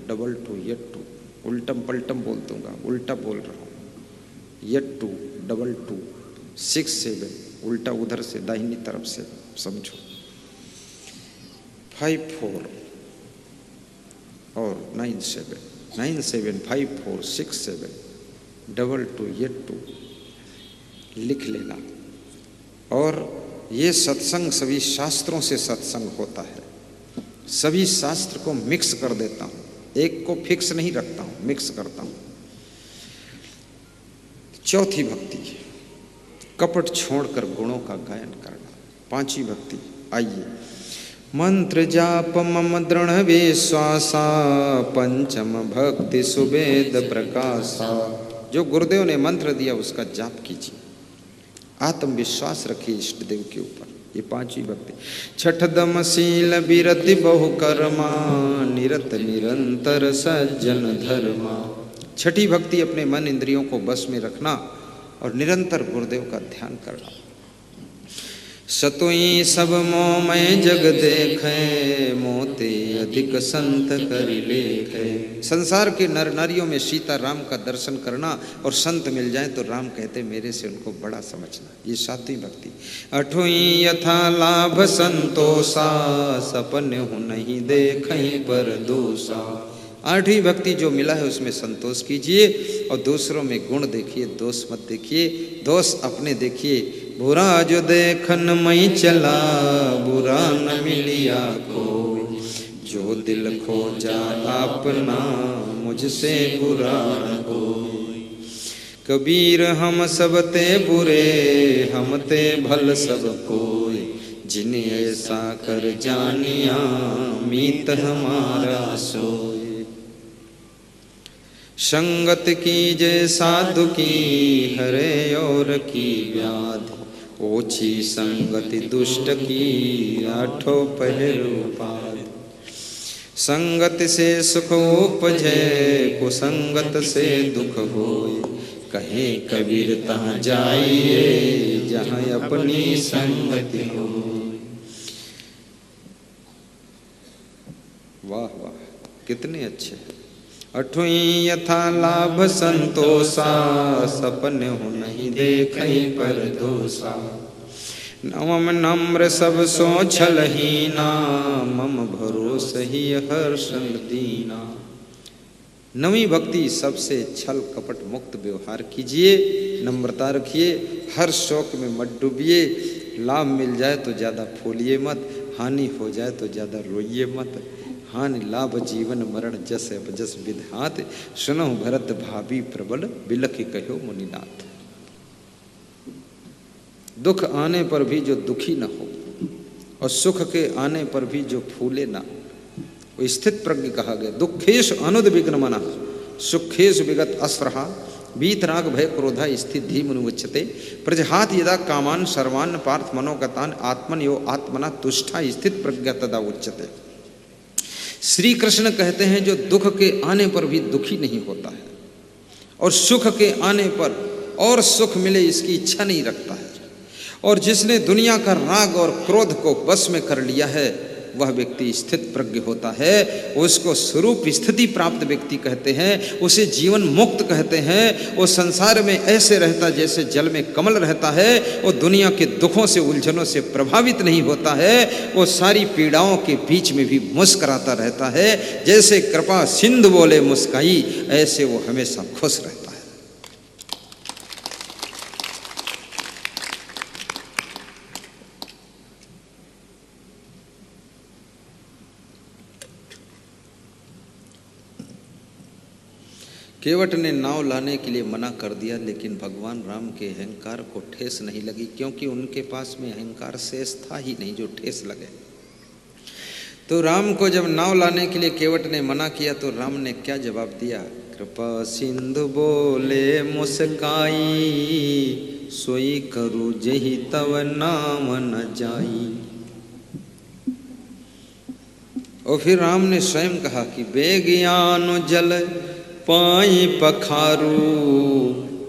Double two यट्टू, उल्टम पलटम बोल दूंगा, उल्टा बोल रहा हूँ, यट्टू डबल टू 6 7, उल्टा उधर से दाहिनी तरफ से समझो, 5 4 और 9 7, 9 7 5 4 6 7 डबल टू यट्टू लिख लेना। और ये सत्संग सभी शास्त्रों से सत्संग होता है, सभी शास्त्र को मिक्स कर देता हूँ, एक को फिक्स नहीं रखता हूँ, मिक्स करता हूँ। चौथी भक्ति, कपट छोड़कर गुणों का गायन करना। पांचवी भक्ति, आइए। मंत्र जाप मम दृढ़ विश्वासा, पंचम भक्ति सुवेद प्रकाशा। जो गुरुदेव ने मंत्र दिया उसका जाप कीजिए, आत्मविश्वास रखिए इष्ट देव के ऊपर। ये पांचवी भक्ति। छठ दमशील विरति बहुकर्मा, निरत निरंतर सज्जन धर्मा। छठी भक्ति अपने मन इंद्रियों को बस में रखना और निरंतर गुरुदेव का ध्यान करना। सतुई सब मोमय जग देखे, मोते अधिक संत कर लेखे। संसार के नर नारियों में सीता राम का दर्शन करना और संत मिल जाए तो राम कहते मेरे से उनको बड़ा समझना। ये सातवीं भक्ति। अठुई यथा लाभ संतोषा, सपने हो नहीं देखें पर दोषा। आठवीं भक्ति जो मिला है उसमें संतोष कीजिए और दूसरों में गुण देखिए, दोष मत देखिए। दोष अपने देखिए। बुरा जो देखन मई चला, बुरा न मिलिया कोई। जो दिल खोजा अपना, मुझसे बुरा न कोई। कबीर हम सब ते बुरे, हम ते भल सब कोई। जिन्हें ऐसा कर जानिया, मीत हमारा सोई। संगत की जय साधु की, हरे और की व्याधि। ओछी संगति दुष्ट की, आठों पहलू पाद। संगत से सुख उपजे, कुसंगत से दुख होय। कहे कबीर तहाँ जाइए, जहाँ अपनी संगति हो। वाह वाह, कितने अच्छे। अठुई यथा लाभ संतोषा, सपने हो नहीं देखें पर दोषा। नवम नम्र सब सो छलहीना, मम भरोस ही हर्षल दीना। नवी भक्ति, सबसे छल कपट मुक्त व्यवहार कीजिए, नम्रता रखिए, हर शौक में मत डूबिए। लाभ मिल जाए तो ज़्यादा फूलिए मत, हानि हो जाए तो ज़्यादा रोइए मत। हानि लाभ जीवन मरण जस बजस विधात, सुनो भरत भाभी प्रबल, बिलख कहो मुनिनाथ। दुख आने पर भी जो दुखी न हो और सुख के आने पर भी जो फूले ना, वो स्थित प्रज्ञ कहा गया। दुखेश अनुद विघ्न मना, सुखेश विगत अस्पृहा। वीतराग भय क्रोधा स्थित धीमनु उच्यते। प्रजहात यदा कामान सर्वान् पार्थ मनोगतान, आत्मन यो आत्मना तुष्टा स्थित प्रज्ञा तदा उच्यते। श्री कृष्ण कहते हैं जो दुख के आने पर भी दुखी नहीं होता है और सुख के आने पर और सुख मिले इसकी इच्छा नहीं रखता है, और जिसने दुनिया का राग और क्रोध को वश में कर लिया है वह व्यक्ति स्थित प्रज्ञ होता है। उसको स्वरूप स्थिति प्राप्त व्यक्ति कहते हैं, उसे जीवन मुक्त कहते हैं। वो संसार में ऐसे रहता जैसे जल में कमल रहता है। वो दुनिया के दुखों से उलझनों से प्रभावित नहीं होता है। वो सारी पीड़ाओं के बीच में भी मुस्कुराता रहता है। जैसे कृपा सिंधु बोले मुस्काई, ऐसे वो हमेशा खुश रहता है। केवट ने नाव लाने के लिए मना कर दिया, लेकिन भगवान राम के अहंकार को ठेस नहीं लगी, क्योंकि उनके पास में अहंकार शेष था ही नहीं जो ठेस लगे। तो राम को जब नाव लाने के लिए केवट ने मना किया तो राम ने क्या जवाब दिया? कृपा सिंधु बोले मुस्काई, सोई करू जही तव नाम न जाई। और फिर राम ने स्वयं कहा कि बेगियान जल पाई पखारू,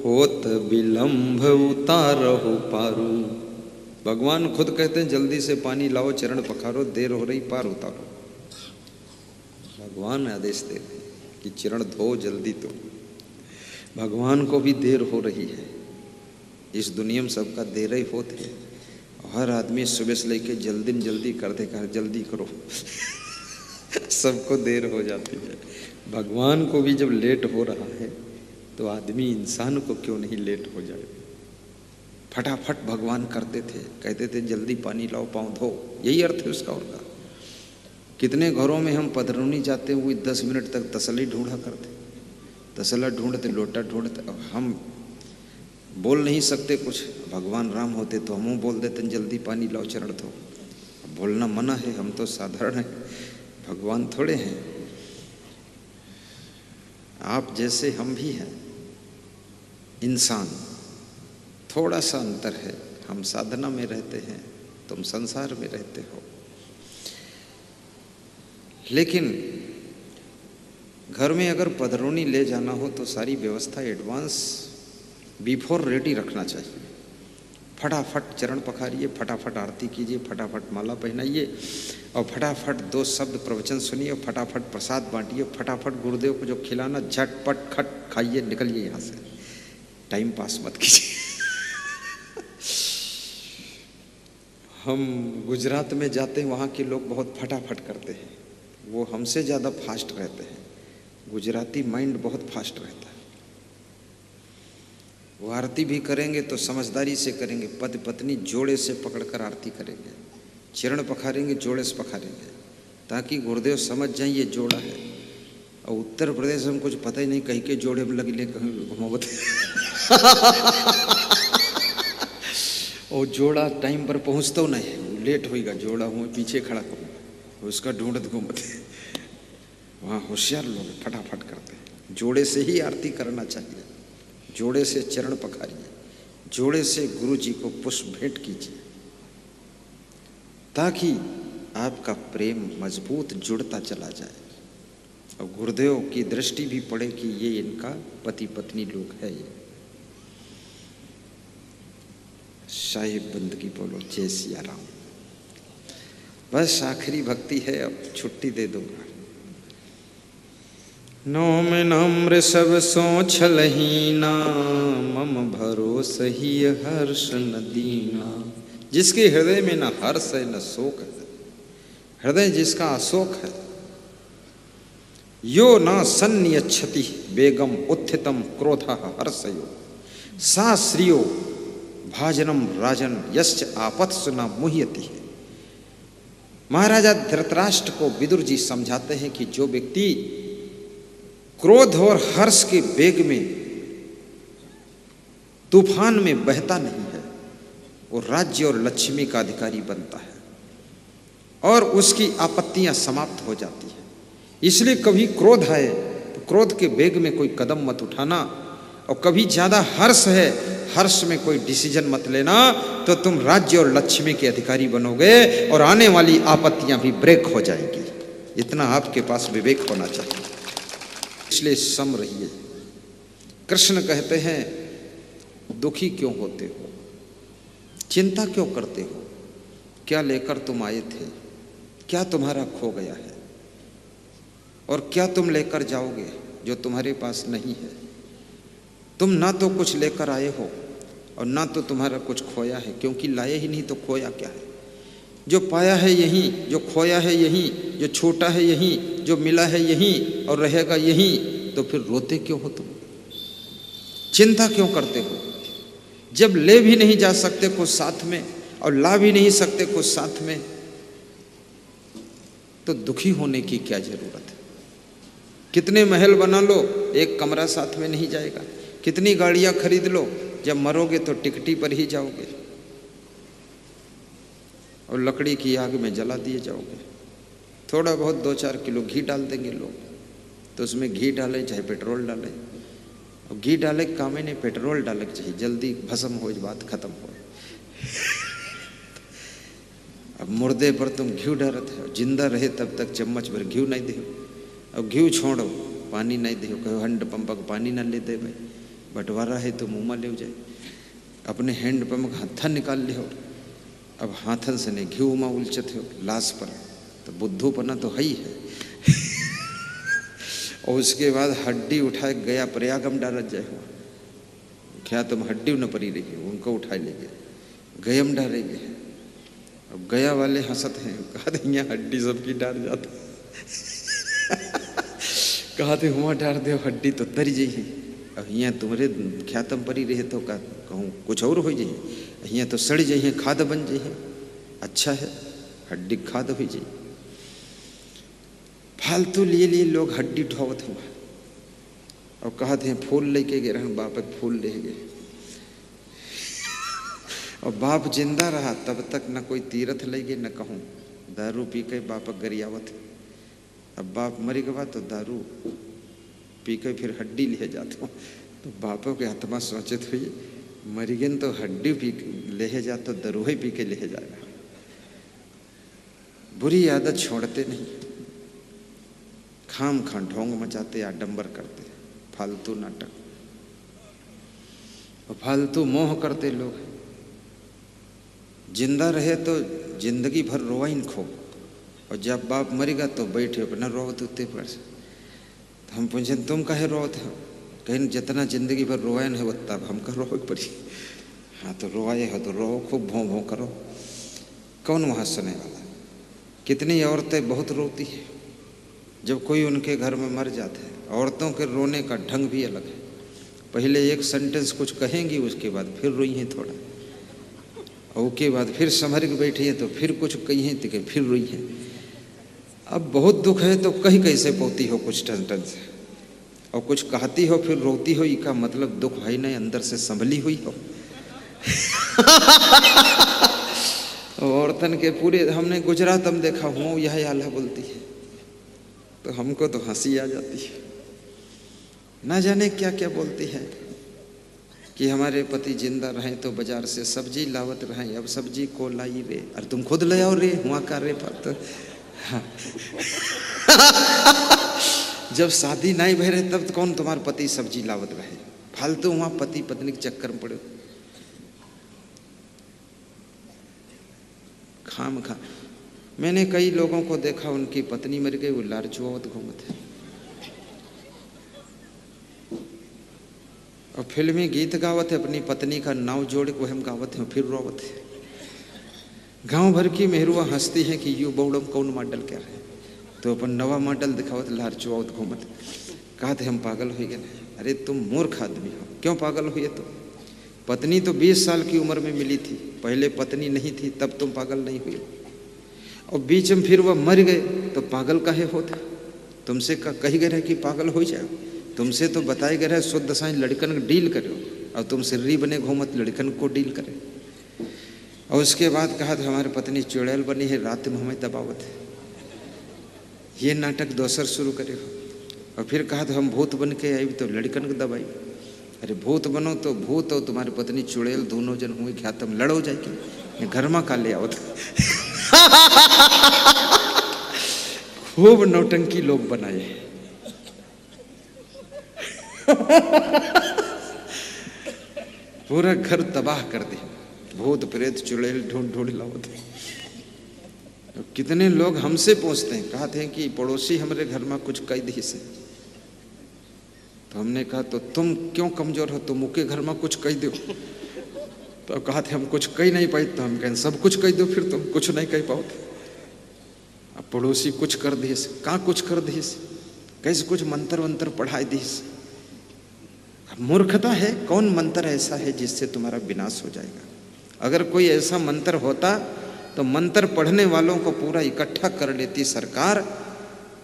होत विलंब उतारहु पारू। भगवान खुद कहते हैं जल्दी से पानी लाओ, चरण पखारो, देर हो रही पार उतारो। भगवान आदेश दे रहे हैं कि चरण धो जल्दी। तो भगवान को भी देर हो रही है, इस दुनिया में सबका देर ही होते है। हर आदमी सुबह से लेके जल्दी कर देगा, जल्दी करो सबको देर हो जाती है। भगवान को भी जब लेट हो रहा है तो आदमी इंसान को क्यों नहीं लेट हो जाए। फटाफट भगवान करते थे, कहते थे जल्दी पानी लाओ, पाँव धो, यही अर्थ है उसका। उनका कितने घरों में हम पधरौनी जाते हुए 10 मिनट तक तसल्ली ढूंढा करते, तसल्ला ढूंढते, लोटा ढूंढते। अब हम बोल नहीं सकते कुछ, भगवान राम होते तो हम बोल देते जल्दी पानी लाओ, चरण धो। बोलना मना है, हम तो साधारण हैं, भगवान थोड़े हैं। आप जैसे हम भी हैं इंसान, थोड़ा सा अंतर है। हम साधना में रहते हैं, तुम संसार में रहते हो। लेकिन घर में अगर पधरौनी ले जाना हो तो सारी व्यवस्था एडवांस बिफोर रेडी रखना चाहिए। फटाफट चरण पखारिए, फटाफट आरती कीजिए, फटाफट माला पहनाइए और फटाफट 2 शब्द प्रवचन सुनिए, फटाफट प्रसाद बांटिए, फटाफट गुरुदेव को जो खिलाना झटपट खट खाइए, निकलिए यहाँ से। टाइम पास मत कीजिए। हम गुजरात में जाते हैं, वहाँ के लोग बहुत फटाफट करते हैं, वो हमसे ज़्यादा फास्ट रहते हैं। गुजराती माइंड बहुत फास्ट रहता है। वो आरती भी करेंगे तो समझदारी से करेंगे, पति पत्नी जोड़े से पकड़कर आरती करेंगे, चरण पखारेंगे, जोड़े से पखारेंगे, ताकि गुरुदेव समझ जाए ये जोड़ा है। और उत्तर प्रदेश में कुछ पता ही नहीं, कहीं के जोड़े में लगे कहीं घुमावत और जोड़ा टाइम पर पहुँचता नहीं, लेट होएगा, जोड़ा हूँ पीछे खड़ा करूँगा, उसका ढूंढत घूमते। वहाँ होशियार लोग फटाफट करते हैं। जोड़े से ही आरती करना चाहिए, जोड़े से चरण पखारिए, जोड़े से गुरु जी को पुष्प भेंट कीजिए, ताकि आपका प्रेम मजबूत जुड़ता चला जाए और गुरुदेव की दृष्टि भी पड़े कि ये इनका पति पत्नी लोग है। ये साहिब बंदगी बोलो, जय सिया राम। बस आखिरी भक्ति है, अब छुट्टी दे दूंगा। नोम नम्र सब सो छलहीना, मम भरोस ही हर्ष न दीना। जिसके हृदय में न हर्ष है न शोक है, हृदय जिसका अशोक है, यो न सन्नियच्छति बेगम उत्थितम क्रोधः हर्षयो, सा श्रियो भाजनम राजन यश्च आपत्सु न मुह्यति। महाराजा धृतराष्ट्र को विदुर जी समझाते हैं कि जो व्यक्ति क्रोध और हर्ष के वेग में तूफान में बहता नहीं है, वो राज्य और लक्ष्मी का अधिकारी बनता है और उसकी आपत्तियां समाप्त हो जाती है। इसलिए कभी क्रोध है तो क्रोध के वेग में कोई कदम मत उठाना, और कभी ज्यादा हर्ष है, हर्ष में कोई डिसीजन मत लेना, तो तुम राज्य और लक्ष्मी के अधिकारी बनोगे और आने वाली आपत्तियां भी ब्रेक हो जाएगी। इतना आपके पास विवेक होना चाहिए। इसलिए सम रहिए। कृष्ण कहते हैं दुखी क्यों होते हो, चिंता क्यों करते हो, क्या लेकर तुम आए थे, क्या तुम्हारा खो गया है और क्या तुम लेकर जाओगे जो तुम्हारे पास नहीं है। तुम ना तो कुछ लेकर आए हो और ना तो तुम्हारा कुछ खोया है, क्योंकि लाए ही नहीं तो खोया क्या है। जो पाया है यहीं, जो खोया है यहीं, जो छोटा है यहीं, जो मिला है यहीं और रहेगा यहीं, तो फिर रोते क्यों हो तुम, चिंता क्यों करते हो। जब ले भी नहीं जा सकते कुछ साथ में और ला भी नहीं सकते कुछ साथ में, तो दुखी होने की क्या जरूरत है। कितने महल बना लो, एक कमरा साथ में नहीं जाएगा। कितनी गाड़ियां खरीद लो, जब मरोगे तो टिकटी पर ही जाओगे और लकड़ी की आग में जला दिए जाओगे। थोड़ा बहुत 2-4 किलो घी डाल देंगे लोग, तो उसमें घी डाले चाहे पेट्रोल डाले, और घी डाले काम ही नहीं, पेट्रोल डाले चाहिए, जल्दी भस्म हो, बात खत्म हो। अब मुर्दे पर तुम घी डालते हो, जिंदा रहे तब तक चम्मच भर घी नहीं दे, अब घी छोड़ो, पानी नहीं दे, कहो हैंड पंप का पानी ना ले दे भाई, बंटवारा है तो मुँह में ले जाए। अपने हैंड पंप का हाथा निकाल ले हो, अब हाथन से नहीं घी उमा उलचते हो लाश पर, तो बुद्धू पना तो है ही है। और उसके बाद हड्डी उठाए गया प्रयागम डारत जाए हुआ क्या तुम हड्डी न परी रही उनको उठाए ले गए गयम डारे गए। अब गया वाले हंसत हैं, कहा थे यहाँ हड्डी सबकी डार जाता कहा थे हुआ डार दे हड्डी तो तरी जाइए। अब यहाँ तुम्हारे ख्यातम परी रहे तो का कहूँ कुछ और हो जाइए, यहाँ तो सड़ जाइए खाद बन जाइए। अच्छा है हड्डी खाद हो जाइए। फालतू लिए लिए लोग हड्डी ढोवत हुआ और कहा थे फूल लेके गए रहन बाप फूल ले गए। और बाप जिंदा रहा तब तक न कोई तीर्थ ले गए न कहूँ दारू पी के बाप गरियावत। अब बाप मरी गवा तो दारू पी के फिर हड्डी ले जाते हो तो बापों के आत्मा सोचित हुई मरी गए तो हड्डी पी ले जा तो दरुहे पी के ले जाएगा। बुरी आदत छोड़ते नहीं, खाम खां ढोंग मचाते आडंबर करते फालतू नाटक और फालतू मोह करते लोग। जिंदा रहे तो जिंदगी भर रोवाइन खो और जब बाप मरेगा तो बैठे अपना रोवत उतने पर से। तो हम पूछे तुम काहे रोवत हो, कहीं जितना जिंदगी भर रोवाइन है उतना हम का रोवे पड़ी। हाँ तो रोवाए हो तो रो खूब भों भों करो, कौन वहाँ सुने वाला। कितनी औरतें बहुत रोती है जब कोई उनके घर में मर जाते हैं। औरतों के रोने का ढंग भी अलग है, पहले एक सेंटेंस कुछ कहेंगी उसके बाद फिर रोई हैं थोड़ा और उसके बाद फिर संभर के बैठी है तो फिर कुछ कही हैं तो फिर रोई है। अब बहुत दुख है तो कहीं कैसे पोती हो कुछ सेंटेंस और कुछ कहती हो फिर रोती हो, इसका मतलब दुख भाई नहीं अंदर से संभली हुई हो। औरतन के पूरे हमने गुजरात में देखा हूँ यह आला बोलती है तो हमको तो हंसी आ जाती है। ना जाने क्या क्या बोलती है कि हमारे पति जिंदा रहें तो बाजार से सब्जी लावत रहें, अब सब्जी को लाई रे और तुम खुद ले आओ रे हुआ का रे पर तो हाँ। जब शादी नहीं भय रहे तब तो कौन तुम्हारे पति सब्जी लावत रहे, फालतू वहां पति पत्नी के चक्कर में पड़े खाम खा। मैंने कई लोगों को देखा उनकी पत्नी मर गई वो लार चुआवत घूमते और फिल्मी गीत गावत है अपनी पत्नी का नाव जोड़ के हम गावत हैं फिर रोवत है। गांव भर की मेहरुआ हंसती है कि यू बौड़म कौन मॉडल क्या रहे तो अपन नवा मॉडल दिखावत लार चुआवत घूमत। कहते हम पागल हो गए। अरे तुम मूर्ख आदमी हो, क्यों पागल हुए? तो पत्नी तो 20 साल की उम्र में मिली थी, पहले पत्नी नहीं थी तब तुम पागल नहीं हुए और बीच में फिर वह मर गए तो पागल काहे होते? तुमसे कही गए कि पागल हो जाओ, तुमसे तो बताए गए शुद्ध साई लड़कन डील करो और तुम सिर्री बने घूमत लड़कन को डील करे। और उसके बाद कहा था हमारी पत्नी चुड़ैल बनी है रात में हमें दबावत है, ये नाटक दोसर शुरू करे हो। और फिर कहा था हम भूत बन के आई तो लड़कन को दबाई। अरे भूत बनो तो भूत और तुम्हारी पत्नी चुड़ैल दोनों जन हुए क्या तुम लड़ो जाएगी घर में का ले आओ। खूब नौटंकी लोग बनाए। पूरा घर तबाह कर दे, भूत प्रेत चुड़ैल ढूंढ ढूंढ लाओ। तो कितने लोग हमसे पूछते हैं, कहते हैं कि पड़ोसी हमारे घर में कुछ कह दी से। तो हमने कहा तो तुम क्यों कमजोर हो, तुम उनके घर में कुछ कह दो। तो कहते हम कुछ कह नहीं पाए, तो हम कहें सब कुछ कह दो फिर तुम कुछ नहीं कह पाओ। अब पड़ोसी कुछ कर दिए, कहाँ कुछ कर दिए, कैसे कुछ मंत्र वंत्र पढ़ाई दी। मूर्खता है। कौन मंत्र ऐसा है जिससे तुम्हारा विनाश हो जाएगा? अगर कोई ऐसा मंत्र होता तो मंत्र पढ़ने वालों को पूरा इकट्ठा कर लेती सरकार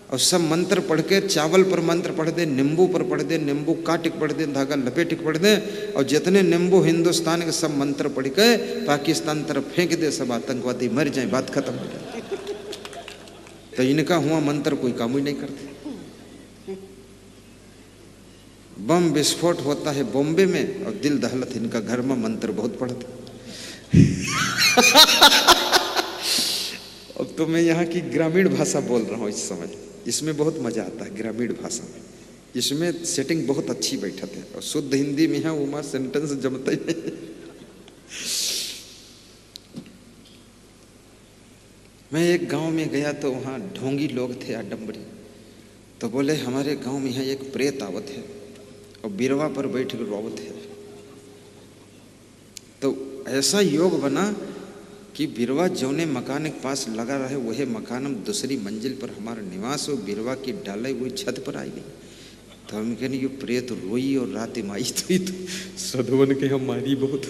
और सब मंत्र पढ़ के चावल पर मंत्र पढ़ दे, नींबू पर पढ़ दे, नींबू काट के पढ़ दे, धागा लपेट के पढ़ दे और जितने नींबू हिंदुस्तान के सब मंत्र पढ़ के पाकिस्तान तरफ फेंक दे, सब आतंकवादी मर जाए, बात खत्म हो जाए। तो इनका हुआ मंत्र कोई काम ही नहीं करते। बम विस्फोट होता है बॉम्बे में और दिल दहलत, इनका घर में मंत्र बहुत पढ़ते। अब तो मैं यहाँ की ग्रामीण भाषा बोल रहा हूँ इस समय, इसमें बहुत मजा आता है। ग्रामीण भाषा में इसमें सेटिंग बहुत अच्छी बैठत है और शुद्ध हिंदी में है वो सेंटेंस जमता ही नहीं। मैं एक गांव में गया तो वहाँ ढोंगी लोग थे आडम्बरी, तो बोले हमारे गांव में यहाँ एक प्रेत आवत है और बिरवा पर बैठ कर रोवत है। तो ऐसा योग बना कि बिरवा जौने मकान के पास लगा रहे वही मकान हम दूसरी मंजिल पर हमारा निवास हो, बिरवा की डाले हुई छत पर आई गई। तो हम कहने ये प्रेत रोई और रात में आई तो साधुवन के हम मारी बहुत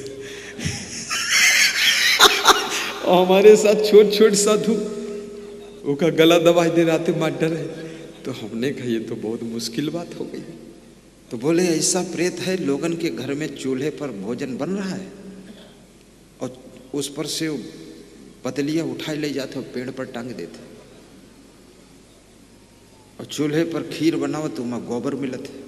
और हमारे साथ छोट छोट साधु उसका गला दबा दे रात मार डरे। तो हमने कहा ये तो बहुत मुश्किल बात हो गई। तो बोले ऐसा प्रेत है लोगन के घर में चूल्हे पर भोजन बन रहा है और उस पर से पतलियां उठाए ले जाते और पेड़ पर टांग देते और चूल्हे पर खीर बनाओ तो वहां गोबर मिलत है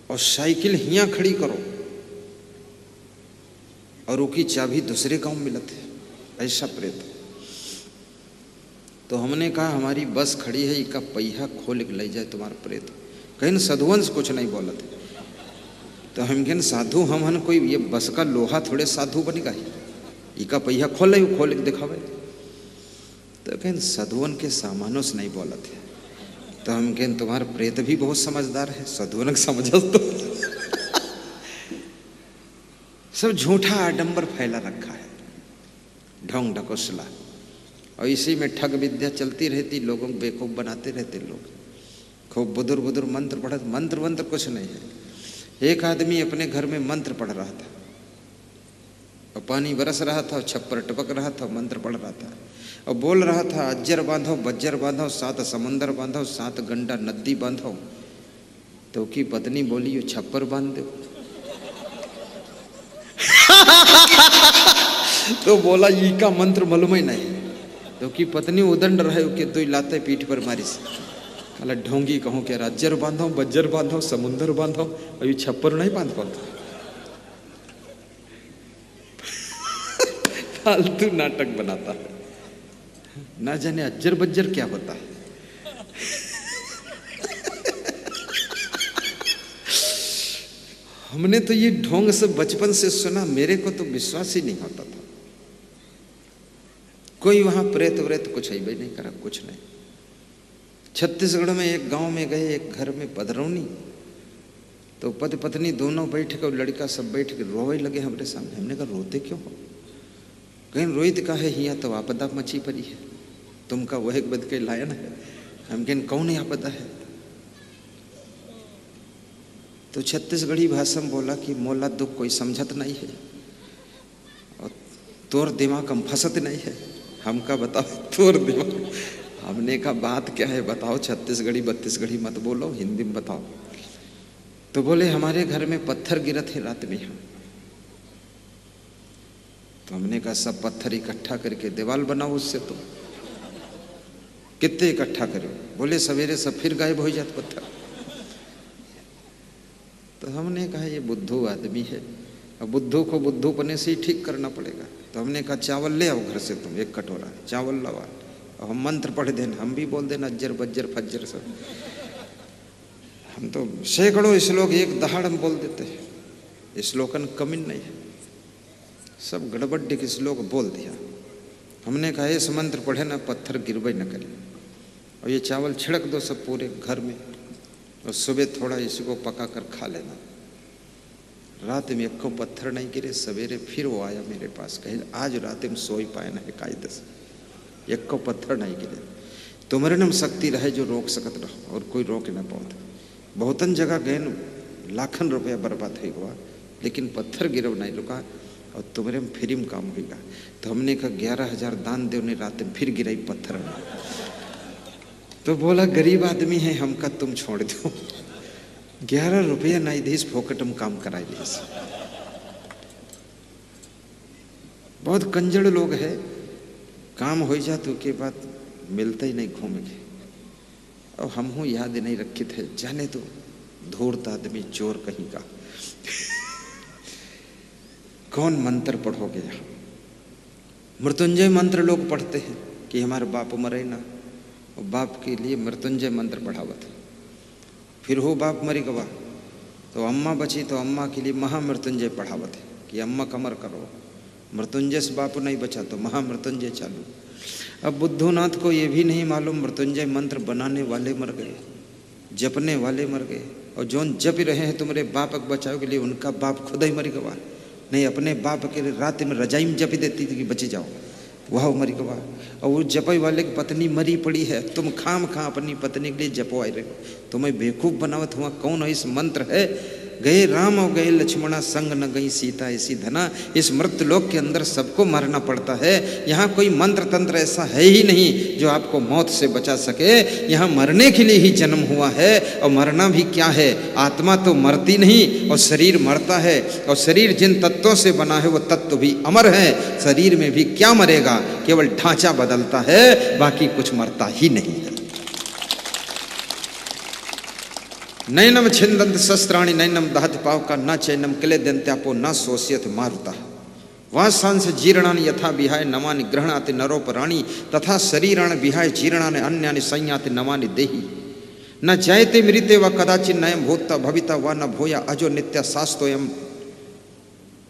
और साइकिल हिया खड़ी करो और उसकी चाबी दूसरे गांव मिलत है। ऐसा प्रेत। तो हमने कहा हमारी बस खड़ी है, इसका पहिया खोल के ले जाए तुम्हारा प्रेत। कहीं साधुवंश कुछ नहीं बोला था। तो हम कहने साधु हम हन कोई ये बस का लोहा थोड़े साधु बनेगा, इसका पहिया खोल के दिखावे। तो कहें साधुवन के सामानों से नहीं बोला थे। तो हम कहें तुम्हारा प्रेत भी बहुत समझदार है, साधुवन समझ तो सब झूठा आडंबर फैला रखा है, ढोंग ढकोसला, और इसी में ठग विद्या चलती रहती, लोगों को बेवकूफ बनाते रहते लोग। खूब बुदुर बुदुर मंत्र पढ़ते, मंत्र वंत्र कुछ नहीं है। एक आदमी अपने घर में मंत्र पढ़ रहा था और पानी बरस रहा था और छप्पर टपक रहा था, मंत्र पढ़ रहा था और बोल रहा था अज्जर बांधो बज्जर बांधो 7 समंदर बांधो 7 गंडा नदी बांधो। तो की पत्नी बोली यो छप्पर बांध दो। तो बोला ई का मंत्र मालूम ही नहीं। तो की पत्नी उदंड रहे के 2 लाते पीठ पर मारी से कहला ढोंगी कहूँ क्या अज्जर बांधो बज्जर बांधो समुंदर बांधो और ये छप्पर नहीं बांध पाता। फालतू नाटक बनाता है, ना जाने अज्जर बज्जर क्या होता है। हमने तो ये ढोंग से बचपन से सुना, मेरे को तो विश्वास ही नहीं होता था। कोई वहां प्रेत व्रेत कुछ ही भी नहीं करा, कुछ नहीं। छत्तीसगढ़ में एक गांव में गए, एक घर में पधरौनी, तो पति पत्नी दोनों बैठ कर, लड़का सब बैठ के रोवे लगे हमारे सामने। हमने कहा रोते क्यों हो? कहीं रोहित का है हिया तो आपदा मची पड़ी है, तुमका वह बद के लायन है। हम कहें कौन ही आपदा है? तो छत्तीसगढ़ी भाषा में बोला कि मोला दुख कोई समझत नहीं है और तोर दिमाग हम फंसत नहीं है। हमका बताओ तोर दिमाग। हमने कहा बात क्या है बताओ, छत्तीसगढ़ी बत्तीसगढ़ी मत बोलो, हिंदी में बताओ। तो बोले हमारे घर में पत्थर गिरत है रात में यहाँ। तो हमने कहा सब पत्थर इकट्ठा करके दीवार बनाओ उससे। तो कितने इकट्ठा करो? बोले सवेरे सब फिर गायब हो जाते पत्थर। तो हमने कहा ये बुद्धू आदमी है और बुद्धू को बुद्धूपने से ही ठीक करना पड़ेगा। तो हमने कहा चावल ले आओ घर से, तुम 1 कटोरा चावल लावा और हम मंत्र पढ़ देना, हम भी बोल देना अज्जर बज्जर फज्जर सब। हम तो सैकड़ों श्लोक एक दहाड़ में बोल देते हैं, श्लोकन कमी नहीं है, सब गड़बड्डे के श्लोक बोल दिया। हमने कहा इस मंत्र पढ़े ना पत्थर गिरबे न करे और ये चावल छिड़क दो सब पूरे घर में और सुबह थोड़ा इसको पका कर खा लेना। रात में 1 पत्थर नहीं गिरे। सवेरे फिर वो आया मेरे पास, कहे आज रात में सोई पाए ना कायदे से, 1 पत्थर नहीं गिरे। तुम्हारे नाम शक्ति रहे जो रोक सकत रहो और कोई रोक ना पाओ। बहुतन जगह गए लाखन रुपया बर्बाद हो हुआ लेकिन पत्थर गिरव नहीं रुका और तुम्हारे में फ्री में काम होगा। तो हमने कहा 11,000 दान दे, उन्हें रात में फिर गिराई पत्थर में। तो बोला गरीब आदमी है हमका तुम छोड़ दो, 11 रुपया नहीं दीस फोकट में काम कराए लिए। बहुत कंजड़ लोग है, काम हो जाते के बाद मिलते ही नहीं घूमेंगे। और हम हूँ याद नहीं रखे थे, जाने तो धूर्त आदमी चोर कहीं का। कौन मंत्र पढ़ोगे? यहाँ मृत्युंजय मंत्र लोग पढ़ते हैं कि हमारे बाप मरे ना, और बाप के लिए मृत्युंजय मंत्र पढ़ावत है। फिर हो बाप मरी गवा तो अम्मा बची तो अम्मा के लिए महामृत्युंजय पढ़ावत है कि अम्मा कमर करो। मृत्युंजय से बाप नहीं बचा तो महामृत्युंजय चालू। अब बुद्धूनाथ को ये भी नहीं मालूम मृत्युंजय मंत्र बनाने वाले मर गए, जपने वाले मर गए, और जौन जप रहे हैं तुम्हारे बाप को बचाओ के लिए, उनका बाप खुद ही मरी गवा। नहीं अपने बाप के लिए रात में रजाई में जपी देती थी कि बचे जाओ, वह मरी गवा। और वो जपई वाले की पत्नी मरी पड़ी है, तुम खाम खा अपनी पत्नी के लिए जपवाए रहे हो, तुम्हें बेवकूफ बनावत हुआ कौन है? इस मंत्र है, गए राम और गए लक्ष्मणा, संग न गई सीता ऐसी धना। इस मृत्यु लोक के अंदर सबको मरना पड़ता है। यहाँ कोई मंत्र तंत्र ऐसा है ही नहीं जो आपको मौत से बचा सके। यहाँ मरने के लिए ही जन्म हुआ है, और मरना भी क्या है, आत्मा तो मरती नहीं और शरीर मरता है। और शरीर जिन तत्वों से बना है वो तत्व भी अमर है। शरीर में भी क्या मरेगा, केवल ढांचा बदलता है, बाकी कुछ मरता ही नहीं है। नैनम छिंदंत शस्त्राणि नैनम दहत पावका न चैनम किले दंत्यापो न शोष्यत मारुता। वासांस जीर्णानि यथा विहाय नमानि ग्रहणाति नरोपराणि तथा शरीराणि विहाय जीर्णानि अन्यानि संयाति नमानि देहि। न जायते मृते व कदाचित नयम भूता भविता व न भूया अजो नित्य शास्तोयम।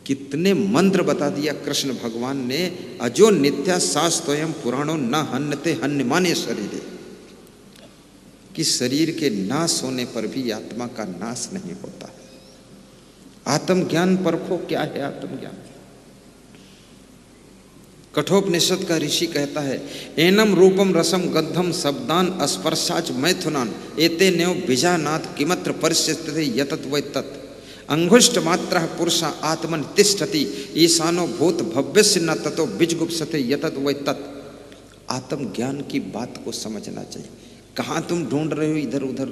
कितने मंत्र बता दिया कृष्ण भगवान ने। अजो नित्य शास्तोयम पुराणों न हन्यते हन्यमाने शरीरे, कि शरीर के नाश होने पर भी आत्मा का नाश नहीं होता है। आत्मज्ञान परखो, क्या है आत्मज्ञान? कठोपनिषद का ऋषि कहता है, एनम रूपम रसम गंधम शब्दान स्पर्शाच मैथुनान एते न्यो बीजानाथ किमत्र परिस्थिति यतत वै तत्। अंगुष्ठ मात्र पुरुषा आत्मन तिष्ठति ईशानो भूत भव्यस्य न ततो बीजगुप्सते यतत वै तत्। आत्मज्ञान की बात को समझना चाहिए। कहाँ तुम ढूंढ रहे हो इधर उधर?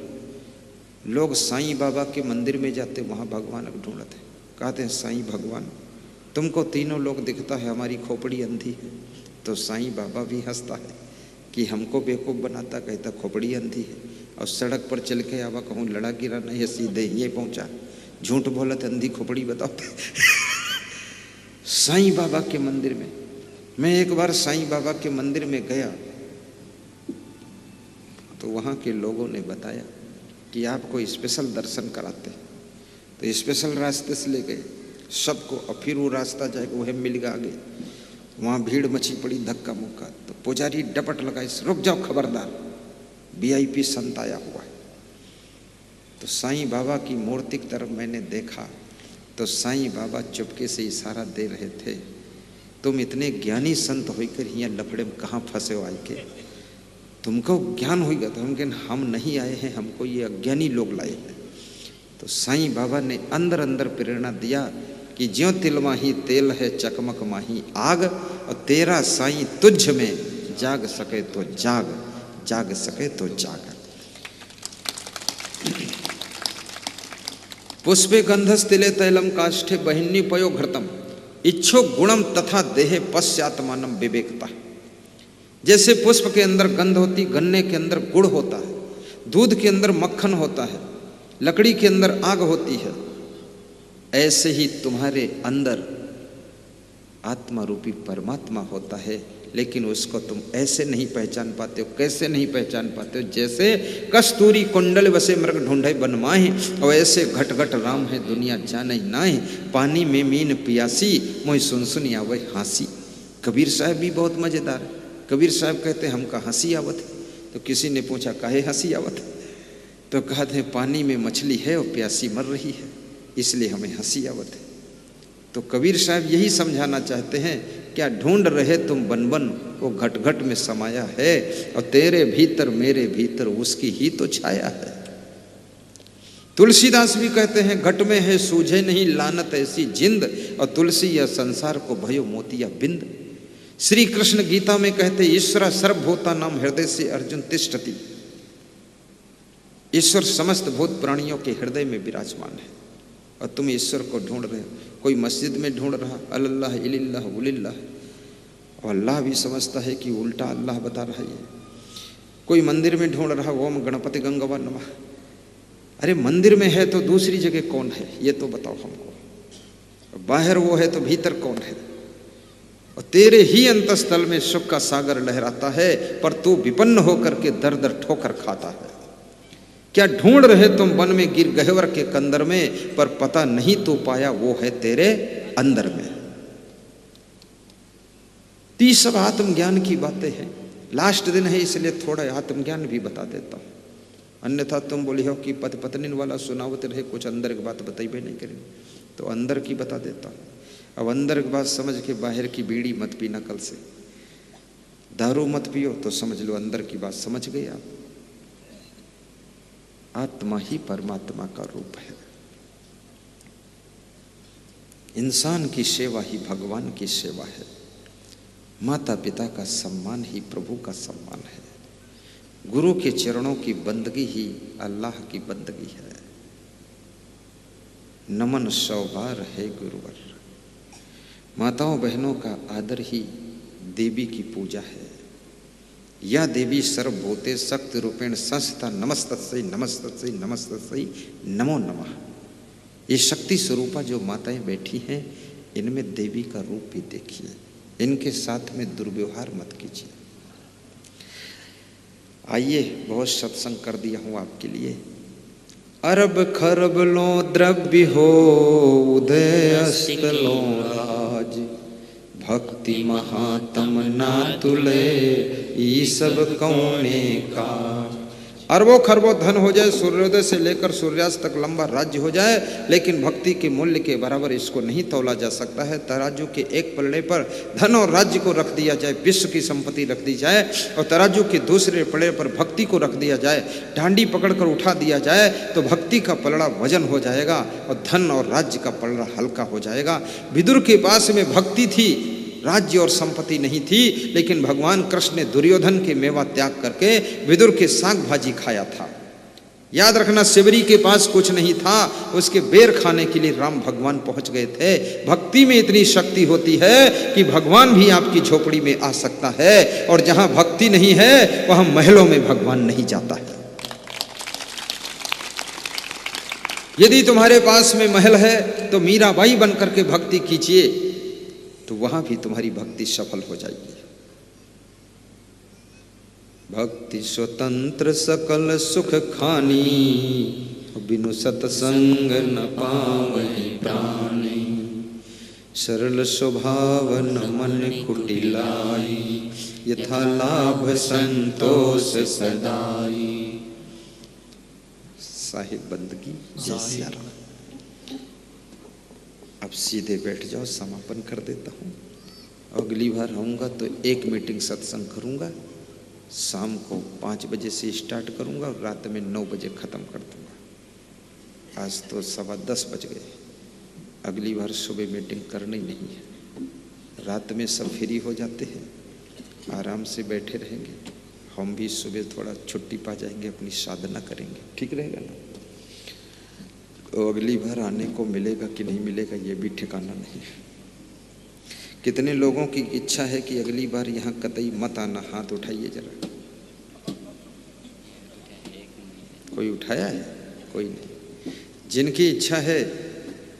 लोग साईं बाबा के मंदिर में जाते, वहाँ भगवान को ढूंढते, कहते हैं साईं भगवान तुमको तीनों लोग दिखता है, हमारी खोपड़ी अंधी है। तो साईं बाबा भी हंसता है कि हमको बेवकूफ़ बनाता, कहता खोपड़ी अंधी है। और सड़क पर चल के आवा कहूँ लड़ा गिरा नहीं है, सीधे ये पहुँचा, झूठ बोला तो अंधी खोपड़ी बताते। साईं बाबा के मंदिर में, मैं एक बार साईं बाबा के मंदिर में गया तो वहाँ के लोगों ने बताया कि आपको स्पेशल दर्शन कराते, तो स्पेशल रास्ते से ले गए सबको, और फिर वो रास्ता जाएगा वह मिल गया आगे, वहाँ भीड़ मची पड़ी धक्का मुक्का। तो पुजारी डपट लगाई, रुक जाओ खबरदार, वीआईपी संत आया हुआ है। तो साईं बाबा की मूर्ति की तरफ मैंने देखा तो साईं बाबा चुपके से इशारा दे रहे थे, तुम इतने ज्ञानी संत होकर यहाँ लफड़े में कहाँ फंसे हो? आए के तुमको ज्ञान हो गया? तो हम नहीं आए हैं, हमको ये अज्ञानी लोग लाए हैं। तो साईं बाबा ने अंदर अंदर प्रेरणा दिया कि ज्यों तिल माही तेल है चकमक माही आग, और तेरा साईं तुझ में जाग सके तो जाग, जाग सके तो जाग। पुष्पे गंधस तिले तैलम काष्ठे बहिनी पयो घृतम इच्छो गुणम तथा देहे पश्चात्मानम विवेकता। जैसे पुष्प के अंदर गंध होती, गन्ने के अंदर गुड़ होता है, दूध के अंदर मक्खन होता है, लकड़ी के अंदर आग होती है, ऐसे ही तुम्हारे अंदर आत्मा रूपी परमात्मा होता है। लेकिन उसको तुम ऐसे नहीं पहचान पाते हो। कैसे नहीं पहचान पाते हो? जैसे कस्तूरी कुंडल बसे मृग ढूंढे बनमाहे, और ऐसे घट घट राम है दुनिया जाने नाहे। पानी में मीन पियासी मोहि सुन सुन आवे हंसी। कबीर साहब भी बहुत मजेदार है। कबीर साहब कहते हैं हमका हंसी आवत है। तो किसी ने पूछा काहे हंसी आवत है? तो कहते हैं पानी में मछली है और प्यासी मर रही है, इसलिए हमें हंसी आवत है। तो कबीर साहब यही समझाना चाहते हैं, क्या ढूंढ रहे तुम बन बन, वो घट घट में समाया है, और तेरे भीतर मेरे भीतर उसकी ही तो छाया है। तुलसीदास भी कहते हैं घट में है सूझे नहीं लानत ऐसी जिंद, और तुलसी या संसार को भयो मोतिया बिंद। श्री कृष्ण गीता में कहते ईश्वर सर्वभूता नाम हृदय से अर्जुन तिष्ठति। ईश्वर समस्त भूत प्राणियों के हृदय में विराजमान है, और तुम ईश्वर को ढूंढ रहे हो। कोई मस्जिद में ढूंढ रहा अल्लाह इल्लल्लाह उलिल्लाह, और अल्लाह भी समझता है कि उल्टा अल्लाह बता रहा है। कोई मंदिर में ढूंढ रहा ओम गणपति गंगवा नमः। अरे मंदिर में है तो दूसरी जगह कौन है ये तो बताओ हमको। बाहर वो है तो भीतर कौन है? और तेरे ही अंतस्थल में सुख का सागर लहराता है, पर तू विपन्न होकर के दर दर ठोकर खाता है। क्या ढूंढ रहे तुम वन में गिर गहवर के कंदर में, पर पता नहीं तो पाया वो है तेरे अंदर में। तो ये सब आत्मज्ञान की बातें हैं। लास्ट दिन है इसलिए थोड़ा आत्मज्ञान भी बता देता हूँ, अन्यथा तुम बोली हो कि पति पत्नी वाला सुनावत रहे, कुछ अंदर की बात बताइए नहीं करें, तो अंदर की बता देता हूँ। अब अंदर की बात समझ के बाहर की बीड़ी मत पीना, कल से दारू मत पियो, तो समझ लो अंदर की बात समझ गए आप। आत्मा ही परमात्मा का रूप है। इंसान की सेवा ही भगवान की सेवा है। माता पिता का सम्मान ही प्रभु का सम्मान है। गुरु के चरणों की बंदगी ही अल्लाह की बंदगी है। नमन 100 बार है गुरुवर। माताओं बहनों का आदर ही देवी की पूजा है। या देवी सर्वभूते शक्ति रूपेण संस्था नमस्तस्यै नमस्तस्यै नमस्तस्यै नमो नमः। ये शक्ति स्वरूपा जो माताएं बैठी हैं, इनमें देवी का रूप भी देखिए। इनके साथ में दुर्व्यवहार मत कीजिए। आइए, बहुत सत्संग कर दिया हूं आपके लिए। अरब खरब लो द्रव्य हो उदय अस्त लो राज, भक्ति महात्म ना तुले ई सब कौने का। अरबों खरबों धन हो जाए, सूर्योदय से लेकर सूर्यास्त तक लंबा राज्य हो जाए, लेकिन भक्ति के मूल्य के बराबर इसको नहीं तौला जा सकता है। तराजू के एक पलड़े पर धन और राज्य को रख दिया जाए, विश्व की संपत्ति रख दी जाए, और तराजू के दूसरे पलड़े पर भक्ति को रख दिया जाए, डांडी पकड़कर उठा दिया जाए, तो भक्ति का पलड़ा वजन हो जाएगा और धन और राज्य का पलड़ा हल्का हो जाएगा। विदुर के पास में भक्ति थी, राज्य और संपत्ति नहीं थी, लेकिन भगवान कृष्ण ने दुर्योधन के मेवा त्याग करके विदुर के साग भाजी खाया था। याद रखना, शिवरी के पास कुछ नहीं था, उसके बेर खाने के लिए राम भगवान पहुंच गए थे। भक्ति में इतनी शक्ति होती है कि भगवान भी आपकी झोपड़ी में आ सकता है, और जहां भक्ति नहीं है वहां महलों में भगवान नहीं जाता है। यदि तुम्हारे पास में महल है तो मीराबाई बनकर के भक्ति कीजिए, तो वहां भी तुम्हारी भक्ति सफल हो जाएगी। भक्ति स्वतंत्र सकल सुख खानी, बिनु सतसंग न पावहि प्राणी। सरल स्वभाव न मन कुटिलाई, यथा लाभ संतोष सदाई। साहिब बंदगी जैसा। अब सीधे बैठ जाओ, समापन कर देता हूँ। अगली बार आऊँगा तो एक मीटिंग सत्संग करूँगा, शाम को 5 बजे से स्टार्ट करूँगा और रात में 9 बजे ख़त्म कर दूँगा। आज तो 10:15 बज गए। अगली बार सुबह मीटिंग करनी नहीं है। रात में सब फ्री हो जाते हैं, आराम से बैठे रहेंगे। हम भी सुबह थोड़ा छुट्टी पा जाएंगे, अपनी साधना करेंगे। ठीक रहेगा ना? अगली बार आने को मिलेगा कि नहीं मिलेगा ये भी ठिकाना नहीं है। कितने लोगों की इच्छा है कि अगली बार यहाँ कतई मत आना? हाथ उठाइए जरा। कोई उठाया है? कोई नहीं। जिनकी इच्छा है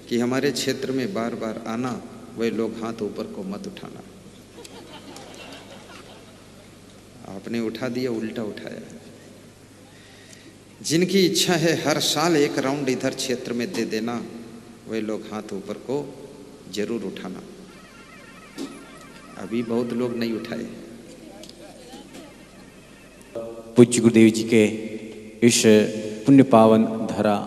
कि हमारे क्षेत्र में बार बार आना, वे लोग हाथ ऊपर को मत उठाना। आपने उठा दिया, उल्टा उठाया। जिनकी इच्छा है हर साल एक राउंड इधर क्षेत्र में दे देना, वे लोग हाथ ऊपर को जरूर उठाना। अभी बहुत लोग नहीं उठाए। पूज्य गुरुदेव जी के इस पुण्य पावन धरा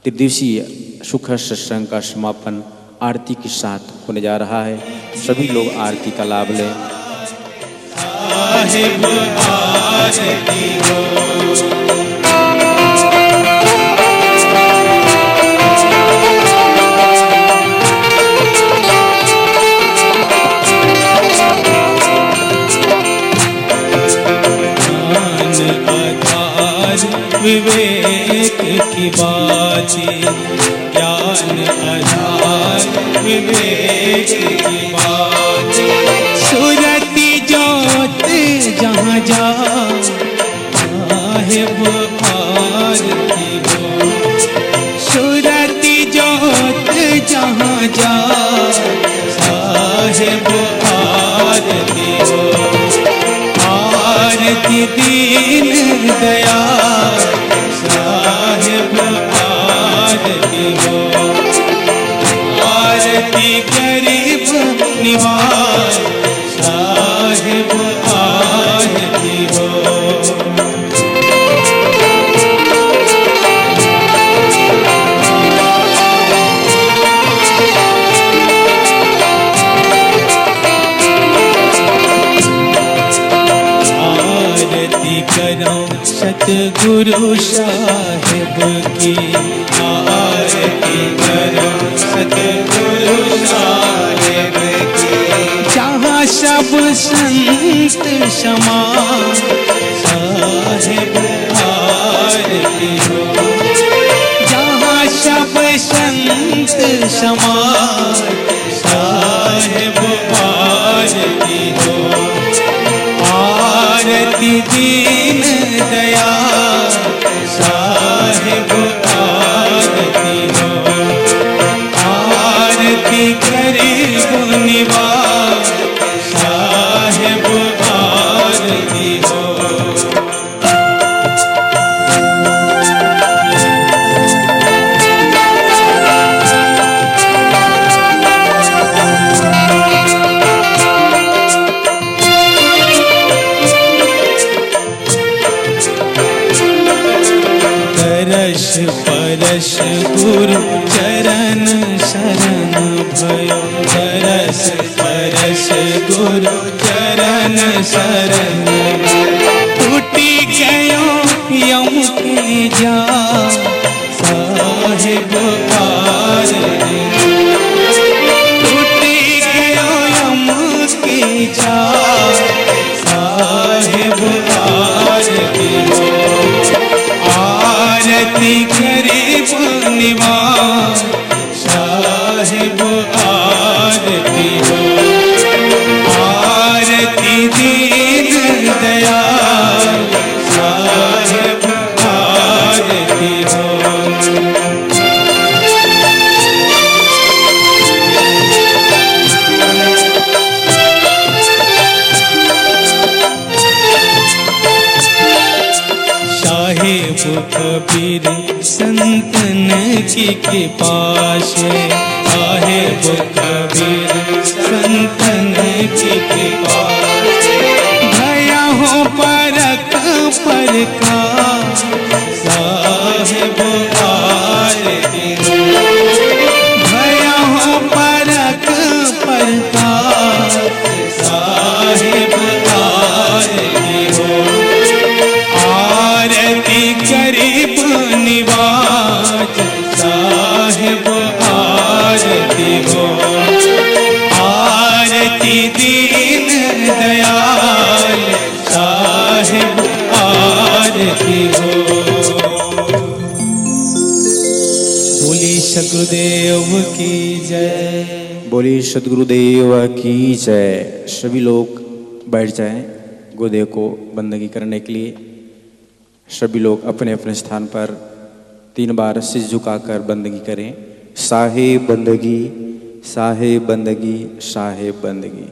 त्रिदिवसीय सुखद सत्संग का समापन आरती के साथ होने जा रहा है। सभी लोग आरती का लाभ लें। साहिब आरती हो। विवेक की बाजी, ज्ञान आधार विवेक की बाजी। सूरती जोत जहाँ जा साहिब आरती हो। सूरती जोत जहाँ जा साहिब आरती हो। आरती दीन दयाल साहिब आरती हो। आरती गरीब निवास सतगुरु साहिब की आरती करो सतगुरु साहिब की। जहाँ सब संत समा साहिब आरती हो, जहाँ सब संत समा साहिब आरती हो। आरती दीन दयाल साहिब आरती हो, आरती गरीब निवाज साहिब आरती हो। तरस परस गुरु चरण शरण भयो, तरस परस गुरु चरण शरण। टूटी गयो यम के जाल साहिब आरती, टूटी गयो यम के जाल साहिब आरती हो। आरती गरीब निवाज साहिब आरती हो, आरती दीन दयाल साहिब आरती हो। साहिब कबीर संतन की कृपा से, साहिब कबीर संतन की कृपा से। भया हो परक परका साहिब आरती हो, भया हो परक परका साहिब आरती हो। आरती गरीब निवाज साहिब आरती हो, आरती दीन दयाल साहिब आरती हो। बोली सतगुरुदेव की जय, बोली सदगुरुदेव की जय। सभी लोग बैठ जाएं गुरुदेव को बंदगी करने के लिए। सभी लोग अपने अपने स्थान पर 3 बार सिर झुकाकर बंदगी करें। साहिब बंदगी, साहिब बंदगी, साहिब बंदगी।